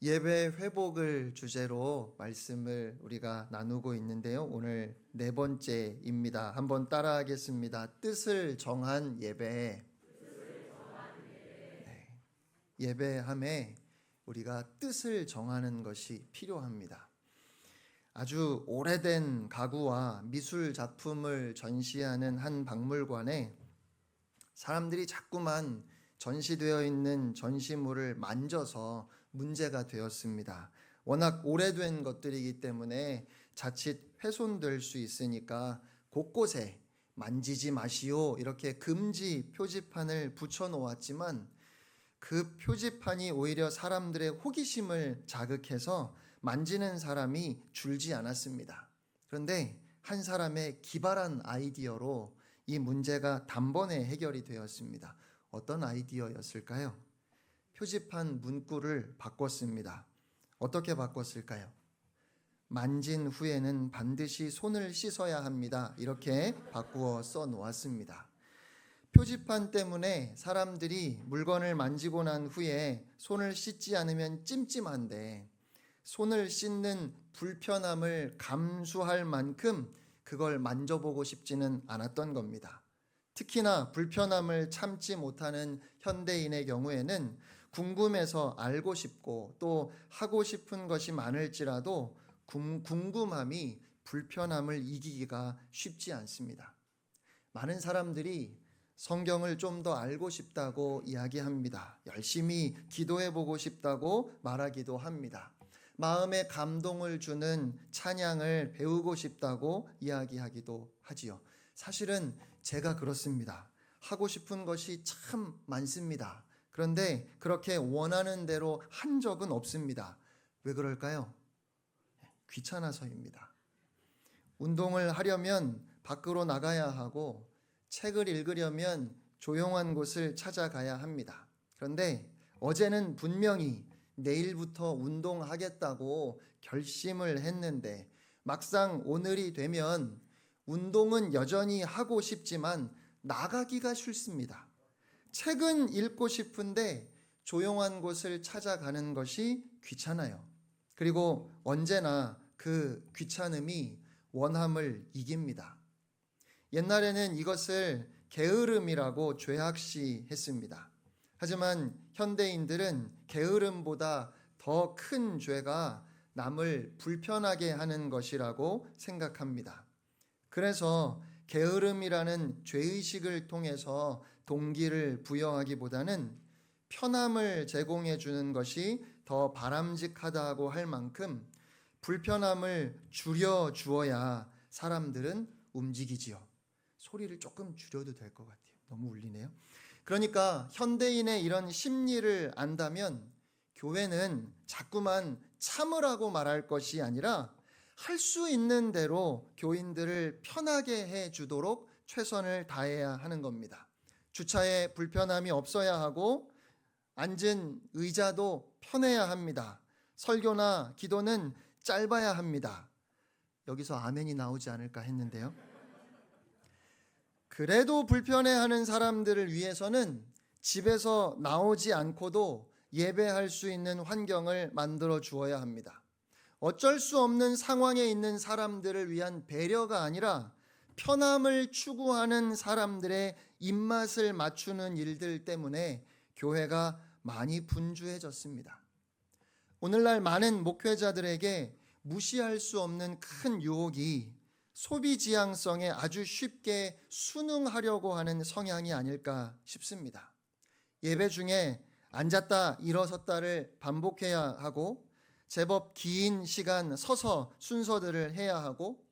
예배 회복을 주제로 말씀을 우리가 나누고 있는데요. 오늘 네 번째입니다. 한번 따라하겠습니다. 뜻을 정한 예배. 예배함에 우리가 뜻을 정하는 것이 필요합니다. 아주 오래된 가구와 미술 작품을 전시하는 한 박물관에 사람들이 자꾸만 전시되어 있는 전시물을 만져서 문제가 되었습니다. 워낙 오래된 것들이기 때문에 자칫 훼손될 수 있으니까 곳곳에 만지지 마시오 이렇게 금지 표지판을 붙여 놓았지만 그 표지판이 오히려 사람들의 호기심을 자극해서 만지는 사람이 줄지 않았습니다. 그런데 한 사람의 기발한 아이디어로 이 문제가 단번에 해결이 되었습니다. 어떤 아이디어였을까요? 표지판 문구를 바꿨습니다. 어떻게 바꿨을까요? 만진 후에는 반드시 손을 씻어야 합니다. 이렇게 바꾸어 써 놓았습니다. 표지판 때문에 사람들이 물건을 만지고 난 후에 손을 씻지 않으면 찜찜한데 손을 씻는 불편함을 감수할 만큼 그걸 만져보고 싶지는 않았던 겁니다. 특히나 불편함을 참지 못하는 현대인의 경우에는 궁금해서 알고 싶고 또 하고 싶은 것이 많을지라도 궁금함이 불편함을 이기기가 쉽지 않습니다. 많은 사람들이 성경을 좀 더 알고 싶다고 이야기합니다. 열심히 기도해 보고 싶다고 말하기도 합니다. 마음에 감동을 주는 찬양을 배우고 싶다고 이야기하기도 하지요. 사실은 제가 그렇습니다. 하고 싶은 것이 참 많습니다. 그런데 그렇게 원하는 대로 한 적은 없습니다. 왜 그럴까요? 귀찮아서입니다. 운동을 하려면 밖으로 나가야 하고 책을 읽으려면 조용한 곳을 찾아가야 합니다. 그런데 어제는 분명히 내일부터 운동하겠다고 결심을 했는데 막상 오늘이 되면 운동은 여전히 하고 싶지만 나가기가 싫습니다. 책은 읽고 싶은데 조용한 곳을 찾아가는 것이 귀찮아요. 그리고 언제나 그 귀찮음이 원함을 이깁니다. 옛날에는 이것을 게으름이라고 죄악시했습니다. 하지만 현대인들은 게으름보다 더 큰 죄가 남을 불편하게 하는 것이라고 생각합니다. 그래서 게으름이라는 죄의식을 통해서 동기를 부여하기보다는 편함을 제공해 주는 것이 더 바람직하다고 할 만큼 불편함을 줄여 주어야 사람들은 움직이지요. 소리를 조금 줄여도 될 것 같아요. 너무 울리네요. 그러니까 현대인의 이런 심리를 안다면 교회는 자꾸만 참으라고 말할 것이 아니라 할 수 있는 대로 교인들을 편하게 해주도록 최선을 다해야 하는 겁니다. 주차에 불편함이 없어야 하고 앉은 의자도 편해야 합니다. 설교나 기도는 짧아야 합니다. 여기서 아멘이 나오지 않을까 했는데요. 그래도 불편해하는 사람들을 위해서는 집에서 나오지 않고도 예배할 수 있는 환경을 만들어 주어야 합니다. 어쩔 수 없는 상황에 있는 사람들을 위한 배려가 아니라 편함을 추구하는 사람들의 입맛을 맞추는 일들 때문에 교회가 많이 분주해졌습니다. 오늘날 많은 목회자들에게 무시할 수 없는 큰 유혹이 소비 지향성에 아주 쉽게 순응하려고 하는 성향이 아닐까 싶습니다. 예배 중에 앉았다 일어섰다를 반복해야 하고 제법 긴 시간 서서 순서들을 해야 하고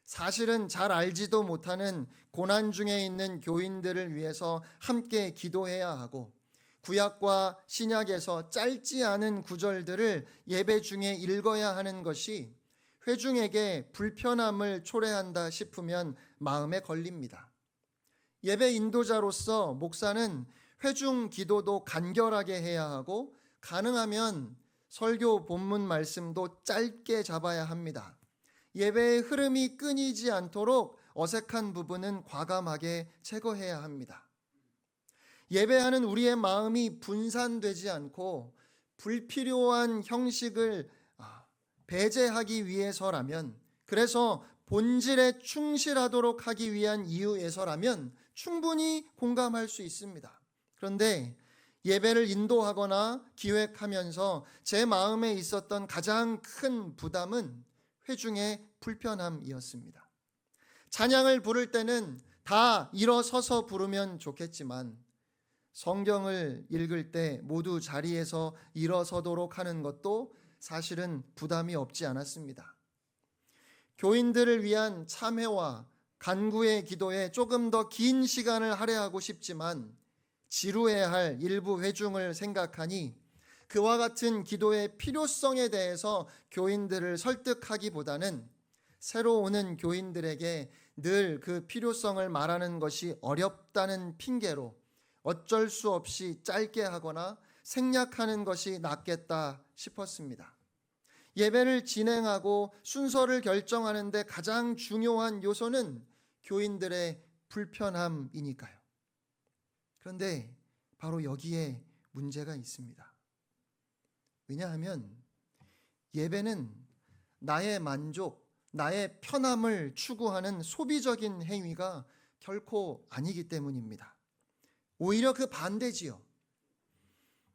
사실은 잘 알지도 못하는 고난 중에 있는 교인들을 위해서 함께 기도해야 하고 구약과 신약에서 짧지 않은 구절들을 예배 중에 읽어야 하는 것이 회중에게 불편함을 초래한다 싶으면 마음에 걸립니다. 예배 인도자로서 목사는 회중 기도도 간결하게 해야 하고 가능하면 설교 본문 말씀도 짧게 잡아야 합니다. 예배의 흐름이 끊이지 않도록 어색한 부분은 과감하게 제거해야 합니다. 예배하는 우리의 마음이 분산되지 않고 불필요한 형식을 배제하기 위해서라면, 그래서 본질에 충실하도록 하기 위한 이유에서라면 충분히 공감할 수 있습니다. 그런데 예배를 인도하거나 기획하면서 제 마음에 있었던 가장 큰 부담은 회중의 불편함이었습니다. 찬양을 부를 때는 다 일어서서 부르면 좋겠지만 성경을 읽을 때 모두 자리에서 일어서도록 하는 것도 사실은 부담이 없지 않았습니다. 교인들을 위한 참회와 간구의 기도에 조금 더 긴 시간을 할애하고 싶지만 지루해할 일부 회중을 생각하니 그와 같은 기도의 필요성에 대해서 교인들을 설득하기보다는 새로 오는 교인들에게 늘 그 필요성을 말하는 것이 어렵다는 핑계로 어쩔 수 없이 짧게 하거나 생략하는 것이 낫겠다 싶었습니다. 예배를 진행하고 순서를 결정하는데 가장 중요한 요소는 교인들의 불편함이니까요. 그런데 바로 여기에 문제가 있습니다. 왜냐하면 예배는 나의 만족, 나의 편함을 추구하는 소비적인 행위가 결코 아니기 때문입니다. 오히려 그 반대지요.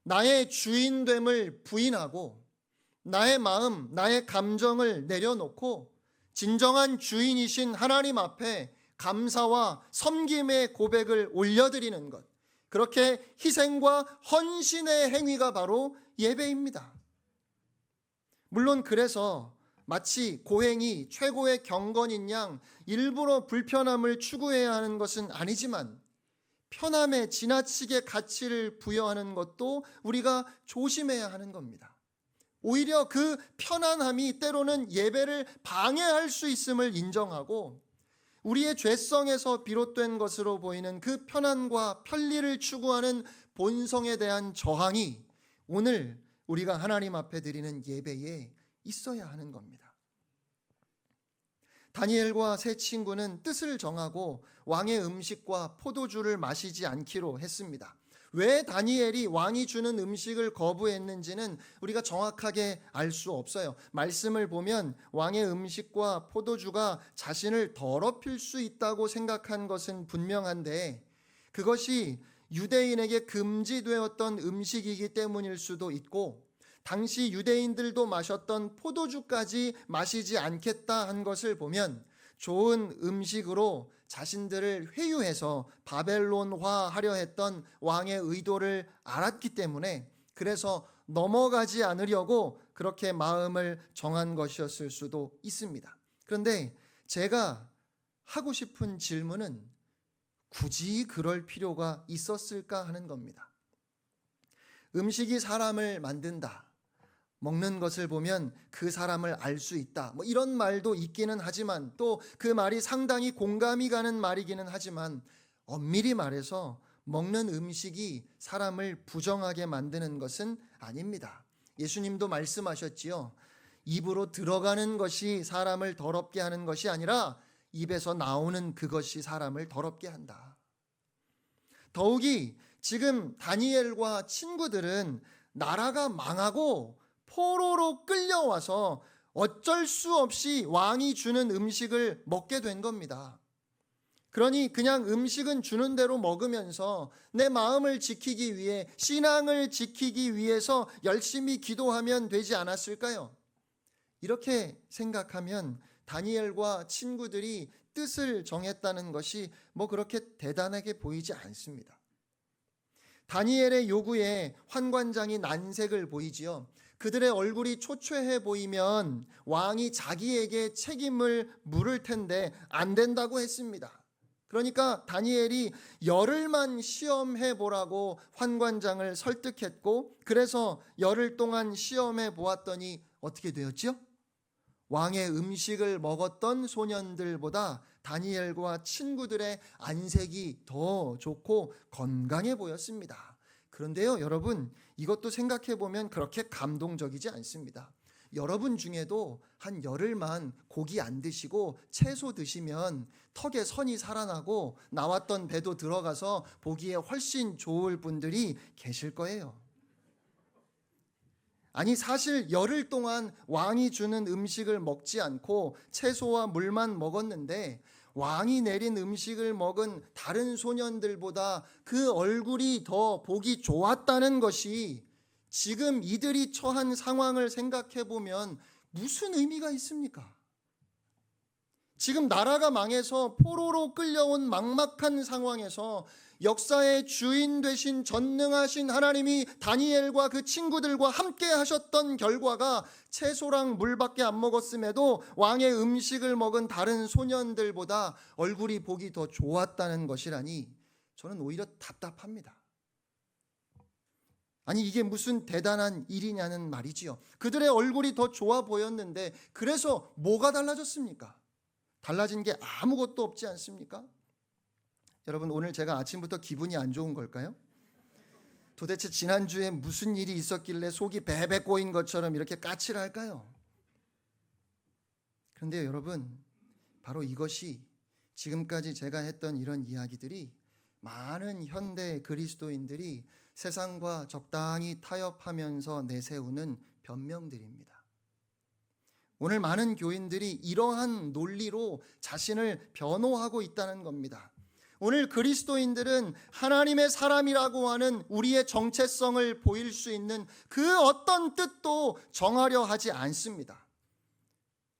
나의 주인됨을 부인하고 나의 마음, 나의 감정을 내려놓고 진정한 주인이신 하나님 앞에 감사와 섬김의 고백을 올려드리는 것, 그렇게 희생과 헌신의 행위가 바로 예배입니다. 물론 그래서 마치 고행이 최고의 경건인 양 일부러 불편함을 추구해야 하는 것은 아니지만 편함에 지나치게 가치를 부여하는 것도 우리가 조심해야 하는 겁니다. 오히려 그 편안함이 때로는 예배를 방해할 수 있음을 인정하고 우리의 죄성에서 비롯된 것으로 보이는 그 편안과 편리를 추구하는 본성에 대한 저항이 오늘 우리가 하나님 앞에 드리는 예배에 있어야 하는 겁니다. 다니엘과 세 친구는 뜻을 정하고 왕의 음식과 포도주를 마시지 않기로 했습니다. 왜 다니엘이 왕이 주는 음식을 거부했는지는 우리가 정확하게 알 수 없어요. 말씀을 보면 왕의 음식과 포도주가 자신을 더럽힐 수 있다고 생각한 것은 분명한데 그것이 유대인에게 금지되었던 음식이기 때문일 수도 있고 당시 유대인들도 마셨던 포도주까지 마시지 않겠다 한 것을 보면 좋은 음식으로 자신들을 회유해서 바벨론화하려 했던 왕의 의도를 알았기 때문에 그래서 넘어가지 않으려고 그렇게 마음을 정한 것이었을 수도 있습니다. 그런데 제가 하고 싶은 질문은 굳이 그럴 필요가 있었을까 하는 겁니다. 음식이 사람을 만든다. 먹는 것을 보면 그 사람을 알 수 있다. 이런 말도 있기는 하지만 또 그 말이 상당히 공감이 가는 말이기는 하지만 엄밀히 말해서 먹는 음식이 사람을 부정하게 만드는 것은 아닙니다. 예수님도 말씀하셨지요. 입으로 들어가는 것이 사람을 더럽게 하는 것이 아니라 입에서 나오는 그것이 사람을 더럽게 한다. 더욱이 지금 다니엘과 친구들은 나라가 망하고 포로로 끌려와서 어쩔 수 없이 왕이 주는 음식을 먹게 된 겁니다. 그러니 그냥 음식은 주는 대로 먹으면서 내 마음을 지키기 위해 신앙을 지키기 위해서 열심히 기도하면 되지 않았을까요? 이렇게 생각하면 다니엘과 친구들이 뜻을 정했다는 것이 그렇게 대단하게 보이지 않습니다. 다니엘의 요구에 환관장이 난색을 보이지요. 그들의 얼굴이 초췌해 보이면 왕이 자기에게 책임을 물을 텐데 안 된다고 했습니다. 그러니까 다니엘이 열흘만 시험해 보라고 환관장을 설득했고 그래서 열흘 동안 시험해 보았더니 어떻게 되었죠? 왕의 음식을 먹었던 소년들보다 다니엘과 친구들의 안색이 더 좋고 건강해 보였습니다. 그런데요, 여러분, 이것도 생각해 보면 그렇게 감동적이지 않습니다. 여러분 중에도 한 열흘만 고기 안 드시고 채소 드시면 턱에 선이 살아나고 나왔던 배도 들어가서 보기에 훨씬 좋을 분들이 계실 거예요. 아니 사실 열흘 동안 왕이 주는 음식을 먹지 않고 채소와 물만 먹었는데 왕이 내린 음식을 먹은 다른 소년들보다 그 얼굴이 더 보기 좋았다는 것이 지금 이들이 처한 상황을 생각해 보면 무슨 의미가 있습니까? 지금 나라가 망해서 포로로 끌려온 막막한 상황에서 역사의 주인 되신 전능하신 하나님이 다니엘과 그 친구들과 함께 하셨던 결과가 채소랑 물밖에 안 먹었음에도 왕의 음식을 먹은 다른 소년들보다 얼굴이 보기 더 좋았다는 것이라니 저는 오히려 답답합니다. 아니 이게 무슨 대단한 일이냐는 말이지요. 그들의 얼굴이 더 좋아 보였는데 그래서 뭐가 달라졌습니까? 달라진 게 아무것도 없지 않습니까? 여러분 오늘 제가 아침부터 기분이 안 좋은 걸까요? 도대체 지난주에 무슨 일이 있었길래 속이 베베 꼬인 것처럼 이렇게 까칠할까요? 그런데 여러분 바로 이것이 지금까지 제가 했던 이런 이야기들이 많은 현대 그리스도인들이 세상과 적당히 타협하면서 내세우는 변명들입니다. 오늘 많은 교인들이 이러한 논리로 자신을 변호하고 있다는 겁니다. 오늘 그리스도인들은 하나님의 사람이라고 하는 우리의 정체성을 보일 수 있는 그 어떤 뜻도 정하려 하지 않습니다.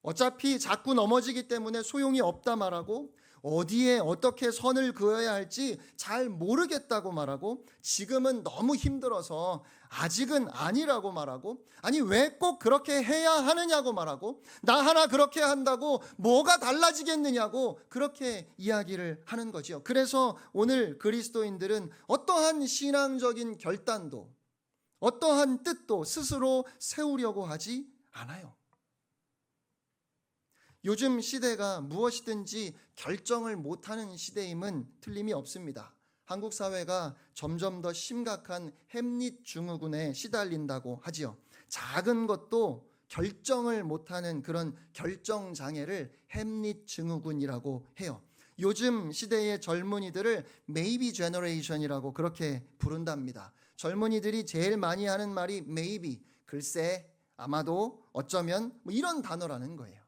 어차피 자꾸 넘어지기 때문에 소용이 없다 말하고 어디에 어떻게 선을 그어야 할지 잘 모르겠다고 말하고 지금은 너무 힘들어서 아직은 아니라고 말하고 아니 왜 꼭 그렇게 해야 하느냐고 말하고 나 하나 그렇게 한다고 뭐가 달라지겠느냐고 그렇게 이야기를 하는 거죠. 그래서 오늘 그리스도인들은 어떠한 신앙적인 결단도 어떠한 뜻도 스스로 세우려고 하지 않아요. 요즘 시대가 무엇이든지 결정을 못하는 시대임은 틀림이 없습니다. 한국 사회가 점점 더 심각한 햄릿 증후군에 시달린다고 하지요. 작은 것도 결정을 못하는 그런 결정장애를 햄릿 증후군이라고 해요. 요즘 시대의 젊은이들을 maybe generation이라고 그렇게 부른답니다. 젊은이들이 제일 많이 하는 말이 maybe, 글쎄, 아마도, 어쩌면 뭐 이런 단어라는 거예요.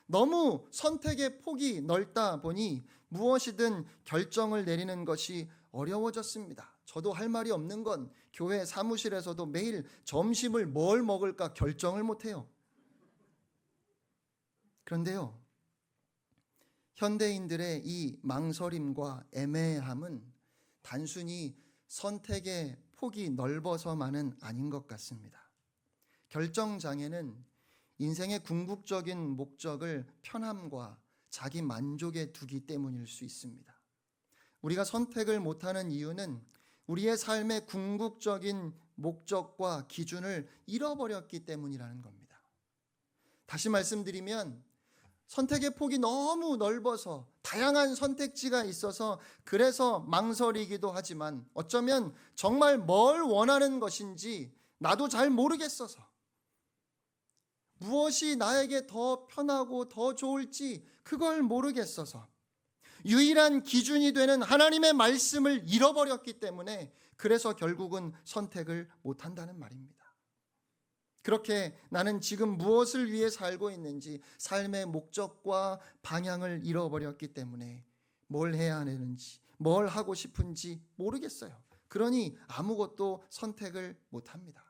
너무 선택의 폭이 넓다 보니 무엇이든 결정을 내리는 것이 어려워졌습니다. 저도 할 말이 없는 건 교회 사무실에서도 매일 점심을 뭘 먹을까 결정을 못해요. 그런데요, 현대인들의 이 망설임과 애매함은 단순히 선택의 폭이 넓어서만은 아닌 것 같습니다. 결정장애는 인생의 궁극적인 목적을 편함과 자기 만족에 두기 때문일 수 있습니다. 우리가 선택을 못하는 이유는 우리의 삶의 궁극적인 목적과 기준을 잃어버렸기 때문이라는 겁니다. 다시 말씀드리면 선택의 폭이 너무 넓어서 다양한 선택지가 있어서 그래서 망설이기도 하지만 어쩌면 정말 뭘 원하는 것인지 나도 잘 모르겠어서 무엇이 나에게 더 편하고 더 좋을지 그걸 모르겠어서 유일한 기준이 되는 하나님의 말씀을 잃어버렸기 때문에 그래서 결국은 선택을 못한다는 말입니다. 그렇게 나는 지금 무엇을 위해 살고 있는지 삶의 목적과 방향을 잃어버렸기 때문에 뭘 해야 하는지 뭘 하고 싶은지 모르겠어요. 그러니 아무것도 선택을 못합니다.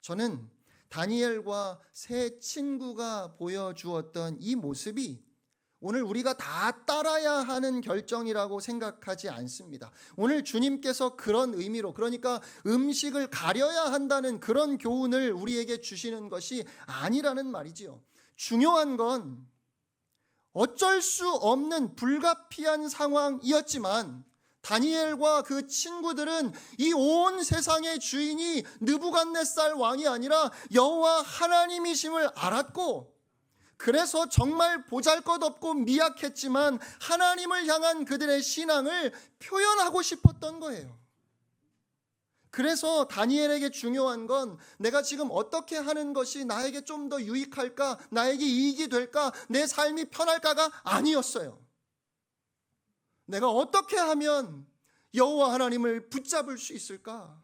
저는 다니엘과 세 친구가 보여주었던 이 모습이 오늘 우리가 다 따라야 하는 결정이라고 생각하지 않습니다. 오늘 주님께서 그런 의미로 그러니까 음식을 가려야 한다는 그런 교훈을 우리에게 주시는 것이 아니라는 말이지요. 중요한 건 어쩔 수 없는 불가피한 상황이었지만 다니엘과 그 친구들은 이 온 세상의 주인이 느부갓네살 왕이 아니라 여호와 하나님이심을 알았고 그래서 정말 보잘것없고 미약했지만 하나님을 향한 그들의 신앙을 표현하고 싶었던 거예요. 그래서 다니엘에게 중요한 건 내가 지금 어떻게 하는 것이 나에게 좀 더 유익할까, 나에게 이익이 될까, 내 삶이 편할까가 아니었어요. 내가 어떻게 하면 여호와 하나님을 붙잡을 수 있을까?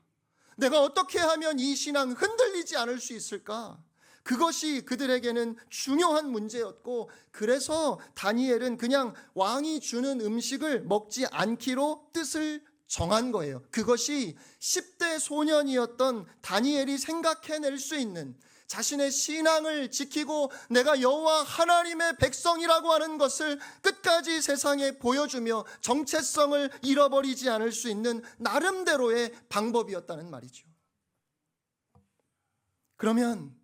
내가 어떻게 하면 이 신앙 흔들리지 않을 수 있을까? 그것이 그들에게는 중요한 문제였고, 그래서 다니엘은 그냥 왕이 주는 음식을 먹지 않기로 뜻을 정한 거예요. 그것이 10대 소년이었던 다니엘이 생각해낼 수 있는, 자신의 신앙을 지키고 내가 여호와 하나님의 백성이라고 하는 것을 끝까지 세상에 보여주며 정체성을 잃어버리지 않을 수 있는 나름대로의 방법이었다는 말이죠. 그러면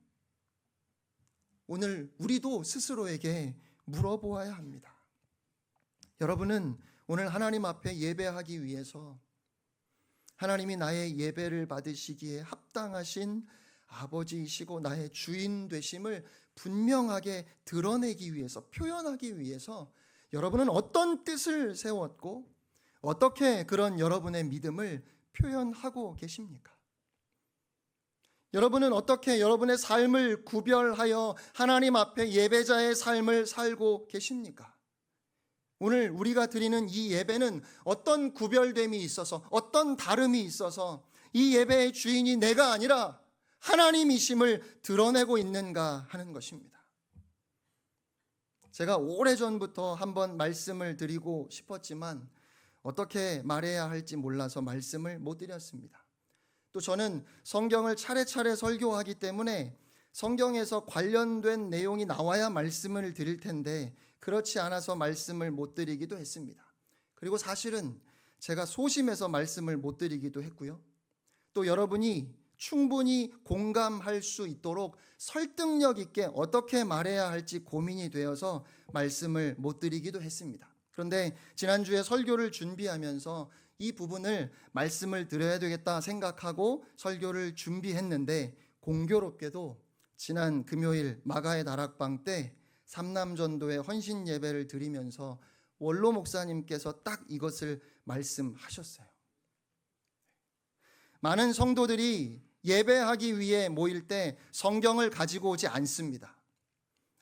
오늘 우리도 스스로에게 물어보아야 합니다. 여러분은 오늘 하나님 앞에 예배하기 위해서 하나님이 나의 예배를 받으시기에 합당하신 아버지이시고 나의 주인 되심을 분명하게 드러내기 위해서, 표현하기 위해서 여러분은 어떤 뜻을 세웠고 어떻게 그런 여러분의 믿음을 표현하고 계십니까? 여러분은 어떻게 여러분의 삶을 구별하여 하나님 앞에 예배자의 삶을 살고 계십니까? 오늘 우리가 드리는 이 예배는 어떤 구별됨이 있어서, 어떤 다름이 있어서 이 예배의 주인이 내가 아니라 하나님이심을 드러내고 있는가 하는 것입니다. 제가 오래전부터 한번 말씀을 드리고 싶었지만 어떻게 말해야 할지 몰라서 말씀을 못 드렸습니다. 또 저는 성경을 차례차례 설교하기 때문에 성경에서 관련된 내용이 나와야 말씀을 드릴 텐데 그렇지 않아서 말씀을 못 드리기도 했습니다. 그리고 사실은 제가 소심해서 말씀을 못 드리기도 했고요. 또 여러분이 충분히 공감할 수 있도록 설득력 있게 어떻게 말해야 할지 고민이 되어서 말씀을 못 드리기도 했습니다. 그런데 지난주에 설교를 준비하면서 이 부분을 말씀을 드려야 되겠다 생각하고 설교를 준비했는데 공교롭게도 지난 금요일 마가의 다락방 때 삼남전도의 헌신 예배를 드리면서 원로 목사님께서 딱 이것을 말씀하셨어요. 많은 성도들이 예배하기 위해 모일 때 성경을 가지고 오지 않습니다.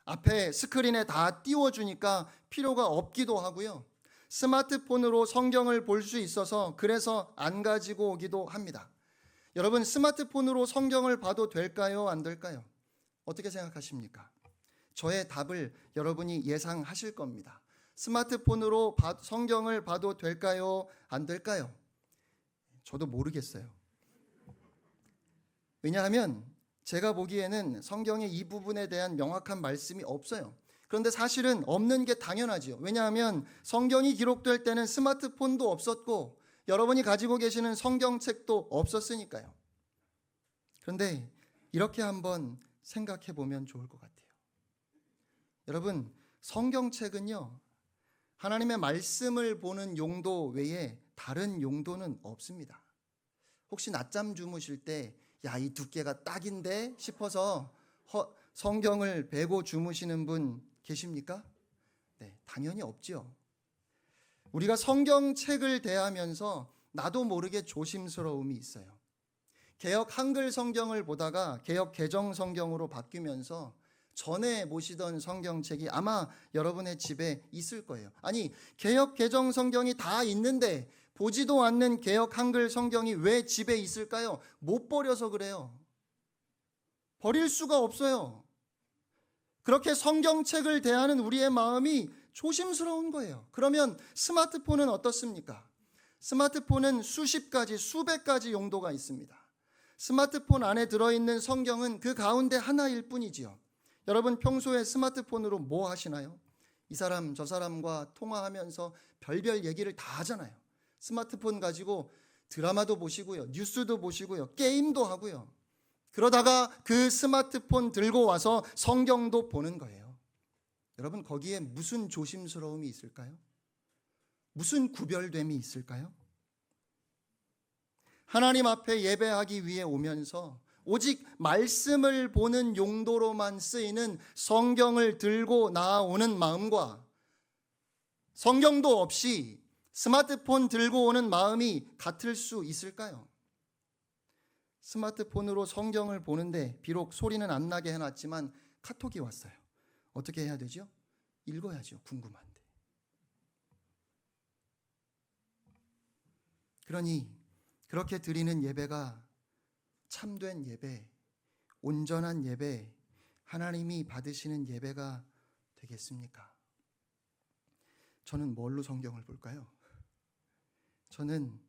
앞에 스크린에 다 띄워주니까 필요가 없기도 하고요. 스마트폰으로 성경을 볼 수 있어서 그래서 안 가지고 오기도 합니다. 여러분, 스마트폰으로 성경을 봐도 될까요? 안 될까요? 어떻게 생각하십니까? 저의 답을 여러분이 예상하실 겁니다. 스마트폰으로 성경을 봐도 될까요? 안 될까요? 저도 모르겠어요. 왜냐하면 제가 보기에는 성경에 이 부분에 대한 명확한 말씀이 없어요. 그런데 사실은 없는 게 당연하지요. 왜냐하면 성경이 기록될 때는 스마트폰도 없었고 여러분이 가지고 계시는 성경책도 없었으니까요. 그런데 이렇게 한번 생각해 보면 좋을 것 같아요. 여러분, 성경책은요, 하나님의 말씀을 보는 용도 외에 다른 용도는 없습니다. 혹시 낮잠 주무실 때 야, 이 두께가 딱인데 싶어서 성경을 베고 주무시는 분 계십니까? 네, 당연히 없지요. 우리가 성경책을 대하면서 나도 모르게 조심스러움이 있어요. 개역 한글 성경을 보다가 개역 개정 성경으로 바뀌면서 전에 모시던 성경책이 아마 여러분의 집에 있을 거예요. 아니, 개역 개정 성경이 다 있는데 보지도 않는 개역 한글 성경이 왜 집에 있을까요? 못 버려서 그래요. 버릴 수가 없어요. 그렇게 성경책을 대하는 우리의 마음이 조심스러운 거예요. 그러면 스마트폰은 어떻습니까? 스마트폰은 수십 가지, 수백 가지 용도가 있습니다. 스마트폰 안에 들어있는 성경은 그 가운데 하나일 뿐이지요. 여러분, 평소에 스마트폰으로 뭐 하시나요? 이 사람 저 사람과 통화하면서 별별 얘기를 다 하잖아요. 스마트폰 가지고 드라마도 보시고요, 뉴스도 보시고요, 게임도 하고요. 그러다가 그 스마트폰 들고 와서 성경도 보는 거예요. 여러분, 거기에 무슨 조심스러움이 있을까요? 무슨 구별됨이 있을까요? 하나님 앞에 예배하기 위해 오면서 오직 말씀을 보는 용도로만 쓰이는 성경을 들고 나오는 마음과 성경도 없이 스마트폰 들고 오는 마음이 같을 수 있을까요? 스마트폰으로 성경을 보는데 비록 소리는 안 나게 해놨지만 카톡이 왔어요. 어떻게 해야 되죠? 읽어야죠. 궁금한데. 그러니 그렇게 드리는 예배가 참된 예배, 온전한 예배, 하나님이 받으시는 예배가 되겠습니까? 저는 뭘로 성경을 볼까요? 저는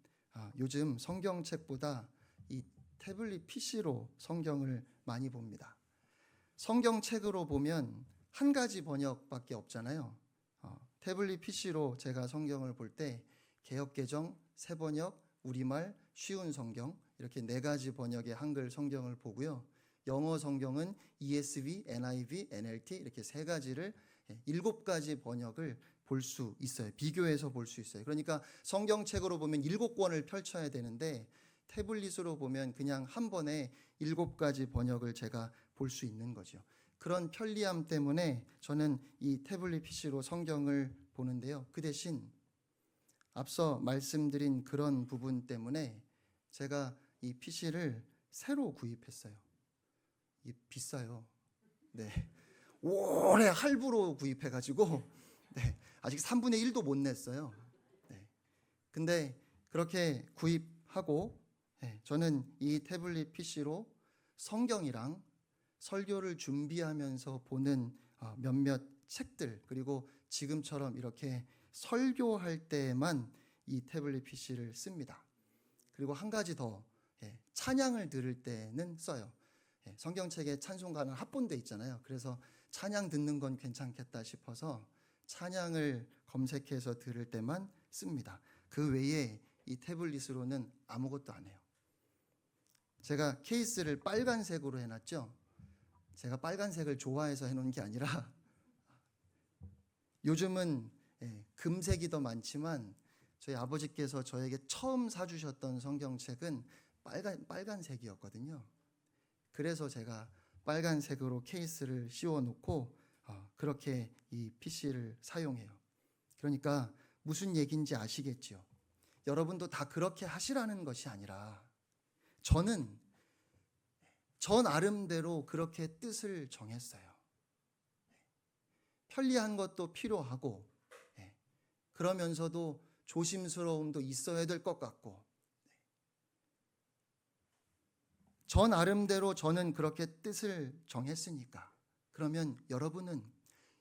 요즘 성경책보다 이 태블릿 PC로 성경을 많이 봅니다. 성경책으로 보면 한 가지 번역밖에 없잖아요. 태블릿 PC로 제가 성경을 볼 때 개역개정, 새번역, 우리말, 쉬운 성경 이렇게 네 가지 번역의 한글 성경을 보고요. 영어 성경은 ESV, NIV, NLT 이렇게 세 가지를 7가지 번역을 볼 수 있어요. 비교해서 볼 수 있어요. 그러니까 성경책으로 보면 7권을 펼쳐야 되는데 태블릿으로 보면 그냥 한 번에 7가지 번역을 제가 볼 수 있는 거죠. 그런 편리함 때문에 저는 이 태블릿 PC로 성경을 보는데요. 그 대신 앞서 말씀드린 그런 부분 때문에 제가 이 PC를 새로 구입했어요. 이 비싸요. 네. 오래 할부로 구입해가지고 네. 아직 3분의 1도 못 냈어요. 네. 근데 그렇게 구입하고 저는 이 태블릿 PC로 성경이랑 설교를 준비하면서 보는 몇몇 책들 그리고 지금처럼 이렇게 설교할 때만 이 태블릿 PC를 씁니다. 그리고 한 가지 더 찬양을 들을 때는 써요. 성경책에 찬송가는 합본돼 있잖아요. 그래서 찬양 듣는 건 괜찮겠다 싶어서 찬양을 검색해서 들을 때만 씁니다. 그 외에 이 태블릿으로는 아무것도 안 해요. 제가 케이스를 빨간색으로 해놨죠. 제가 빨간색을 좋아해서 해놓은 게 아니라 요즘은 금색이 더 많지만 저희 아버지께서 저에게 처음 사주셨던 성경책은 빨간색이었거든요. 그래서 제가 빨간색으로 케이스를 씌워놓고 그렇게 이 PC를 사용해요. 그러니까 무슨 얘기인지 아시겠죠? 여러분도 다 그렇게 하시라는 것이 아니라 저는 저 나름대로 그렇게 뜻을 정했어요. 편리한 것도 필요하고 그러면서도 조심스러움도 있어야 될 것 같고 저 나름대로 저는 그렇게 뜻을 정했으니까 그러면 여러분은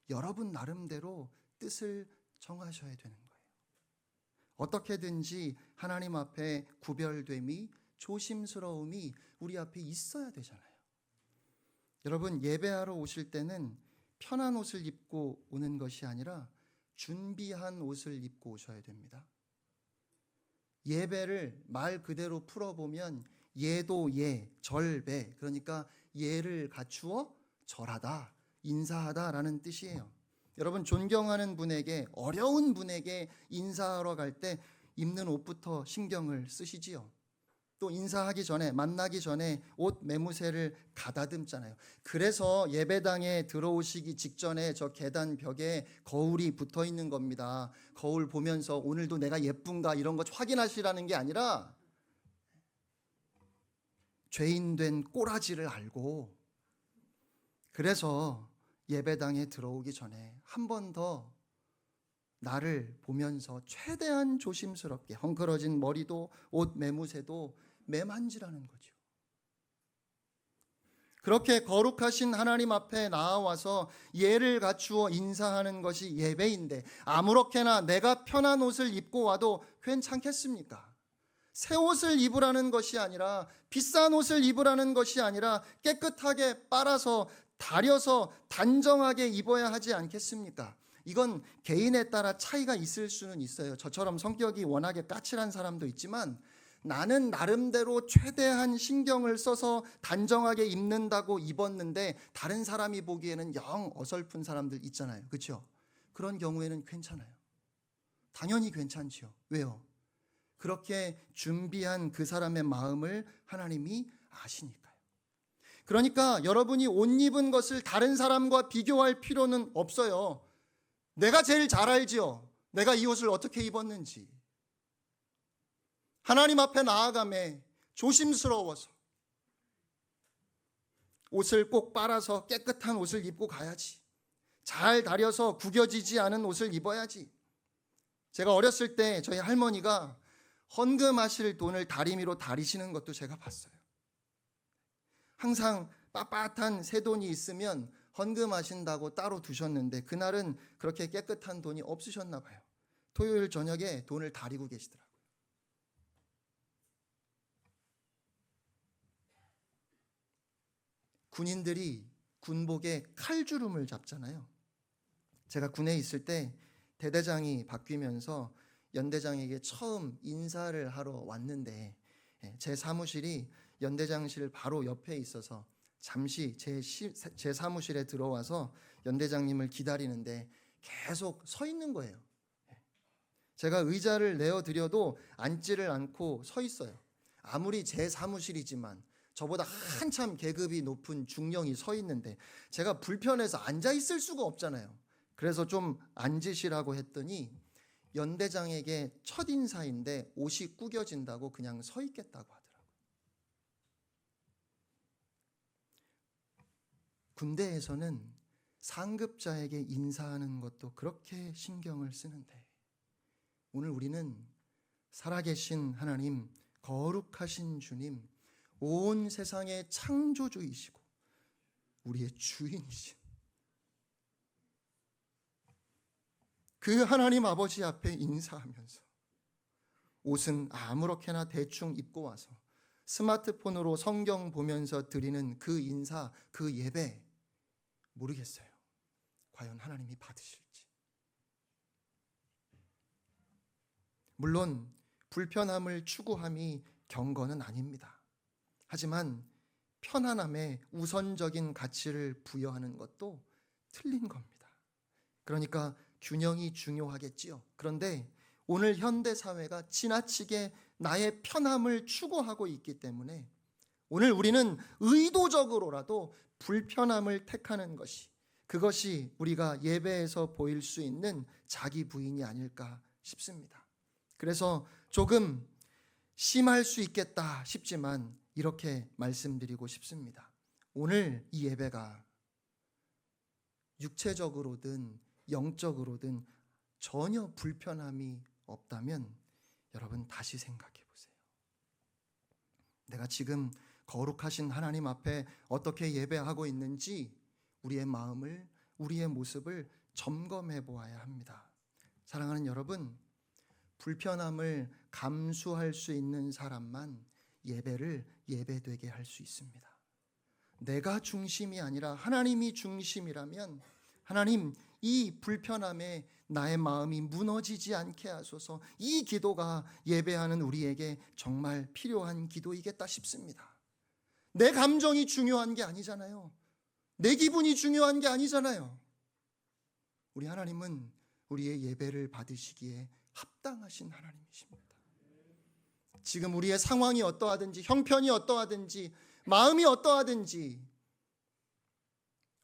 여러분 나름대로 뜻을 정하셔야 되는 거예요. 어떻게든지 하나님 앞에 구별됨이 조심스러움이 우리 앞에 있어야 되잖아요. 여러분 예배하러 오실 때는 편한 옷을 입고 오는 것이 아니라 준비한 옷을 입고 오셔야 됩니다. 예배를 말 그대로 풀어보면 예도 예, 절배 그러니까 예를 갖추어 절하다, 인사하다라는 뜻이에요. 여러분 존경하는 분에게 어려운 분에게 인사하러 갈 때 입는 옷부터 신경을 쓰시지요. 또 인사하기 전에 만나기 전에 옷 매무새를 가다듬잖아요. 그래서 예배당에 들어오시기 직전에 저 계단 벽에 거울이 붙어 있는 겁니다. 거울 보면서 오늘도 내가 예쁜가 이런 거 확인하시라는 게 아니라 죄인된 꼬라지를 알고 그래서 예배당에 들어오기 전에 한 번 더 나를 보면서 최대한 조심스럽게 헝클어진 머리도 옷 매무새도 매만지라는 거죠. 그렇게 거룩하신 하나님 앞에 나와서 예를 갖추어 인사하는 것이 예배인데 아무렇게나 내가 편한 옷을 입고 와도 괜찮겠습니까? 새 옷을 입으라는 것이 아니라 비싼 옷을 입으라는 것이 아니라 깨끗하게 빨아서 다려서 단정하게 입어야 하지 않겠습니까? 이건 개인에 따라 차이가 있을 수는 있어요. 저처럼 성격이 워낙에 까칠한 사람도 있지만 나는 나름대로 최대한 신경을 써서 단정하게 입는다고 입었는데 다른 사람이 보기에는 영 어설픈 사람들 있잖아요. 그렇죠? 그런 경우에는 괜찮아요. 당연히 괜찮지요. 왜요? 그렇게 준비한 그 사람의 마음을 하나님이 아시니까요. 그러니까 여러분이 옷 입은 것을 다른 사람과 비교할 필요는 없어요. 내가 제일 잘 알지요. 내가 이 옷을 어떻게 입었는지. 하나님 앞에 나아가매 조심스러워서 옷을 꼭 빨아서 깨끗한 옷을 입고 가야지. 잘 다려서 구겨지지 않은 옷을 입어야지. 제가 어렸을 때 저희 할머니가 헌금하실 돈을 다리미로 다리시는 것도 제가 봤어요. 항상 빳빳한 새 돈이 있으면 헌금하신다고 따로 두셨는데 그날은 그렇게 깨끗한 돈이 없으셨나 봐요. 토요일 저녁에 돈을 다리고 계시더라고요. 군인들이 군복에 칼주름을 잡잖아요. 제가 군에 있을 때 대대장이 바뀌면서 연대장에게 처음 인사를 하러 왔는데 제 사무실이 연대장실 바로 옆에 있어서 잠시 제 사무실에 들어와서 연대장님을 기다리는데 계속 서 있는 거예요. 제가 의자를 내어드려도 앉지를 않고 서 있어요. 아무리 제 사무실이지만 저보다 한참 계급이 높은 중령이 서 있는데 제가 불편해서 앉아 있을 수가 없잖아요. 그래서 좀 앉으시라고 했더니 연대장에게 첫 인사인데 옷이 구겨진다고 그냥 서 있겠다고 하더라고요. 군대에서는 상급자에게 인사하는 것도 그렇게 신경을 쓰는데 오늘 우리는 살아계신 하나님, 거룩하신 주님, 온 세상의 창조주이시고 우리의 주인이신 그 하나님 아버지 앞에 인사하면서 옷은 아무렇게나 대충 입고 와서 스마트폰으로 성경 보면서 드리는 그 인사, 그 예배 모르겠어요. 과연 하나님이 받으실지. 물론 불편함을 추구함이 경건은 아닙니다. 하지만 편안함에 우선적인 가치를 부여하는 것도 틀린 겁니다. 그러니까 균형이 중요하겠지요. 그런데 오늘 현대 사회가 지나치게 나의 편함을 추구하고 있기 때문에 오늘 우리는 의도적으로라도 불편함을 택하는 그것이 우리가 예배에서 보일 수 있는 자기 부인이 아닐까 싶습니다. 그래서 조금 심할 수 있겠다 싶지만 이렇게 말씀드리고 싶습니다. 오늘 이 예배가 육체적으로든 영적으로든 전혀 불편함이 없다면 여러분 다시 생각해 보세요. 내가 지금 거룩하신 하나님 앞에 어떻게 예배하고 있는지 우리의 마음을, 우리의 모습을 점검해 보아야 합니다. 사랑하는 여러분, 불편함을 감수할 수 있는 사람만 예배를 예배되게 할 수 있습니다. 내가 중심이 아니라 하나님이 중심이라면 하나님, 이 불편함에 나의 마음이 무너지지 않게 하소서. 이 기도가 예배하는 우리에게 정말 필요한 기도이겠다 싶습니다. 내 감정이 중요한 게 아니잖아요. 내 기분이 중요한 게 아니잖아요. 우리 하나님은 우리의 예배를 받으시기에 합당하신 하나님이십니다. 지금 우리의 상황이 어떠하든지, 형편이 어떠하든지, 마음이 어떠하든지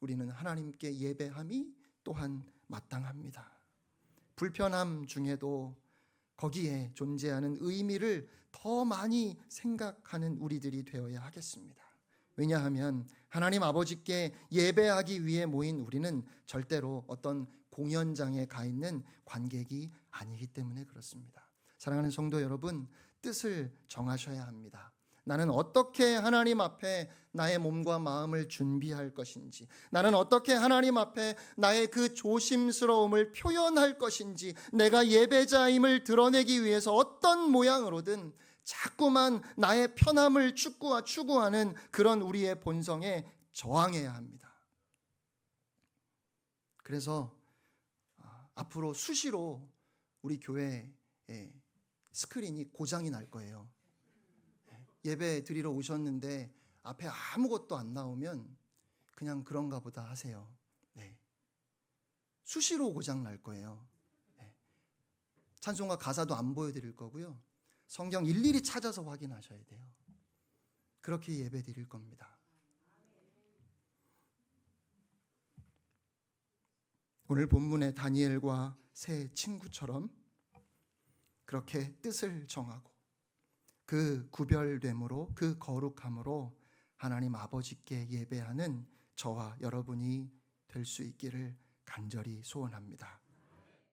우리는 하나님께 예배함이 또한 마땅합니다. 불편함 중에도 거기에 존재하는 의미를 더 많이 생각하는 우리들이 되어야 하겠습니다. 왜냐하면 하나님 아버지께 예배하기 위해 모인 우리는 절대로 어떤 공연장에 가 있는 관객이 아니기 때문에 그렇습니다. 사랑하는 성도 여러분, 뜻을 정하셔야 합니다. 나는 어떻게 하나님 앞에 나의 몸과 마음을 준비할 것인지, 나는 어떻게 하나님 앞에 나의 그 조심스러움을 표현할 것인지, 내가 예배자임을 드러내기 위해서 어떤 모양으로든 자꾸만 나의 편함을 추구하는 그런 우리의 본성에 저항해야 합니다. 그래서 앞으로 수시로 우리 교회에 스크린이 고장이 날 거예요. 예배 드리러 오셨는데 앞에 아무것도 안 나오면 그냥 그런가 보다 하세요. 수시로 고장 날 거예요. 찬송가 가사도 안 보여드릴 거고요. 성경 일일이 찾아서 확인하셔야 돼요. 그렇게 예배 드릴 겁니다. 오늘 본문의 다니엘과 세 친구처럼 그렇게 뜻을 정하고 그 구별됨으로, 그 거룩함으로 하나님 아버지께 예배하는 저와 여러분이 될 수 있기를 간절히 소원합니다.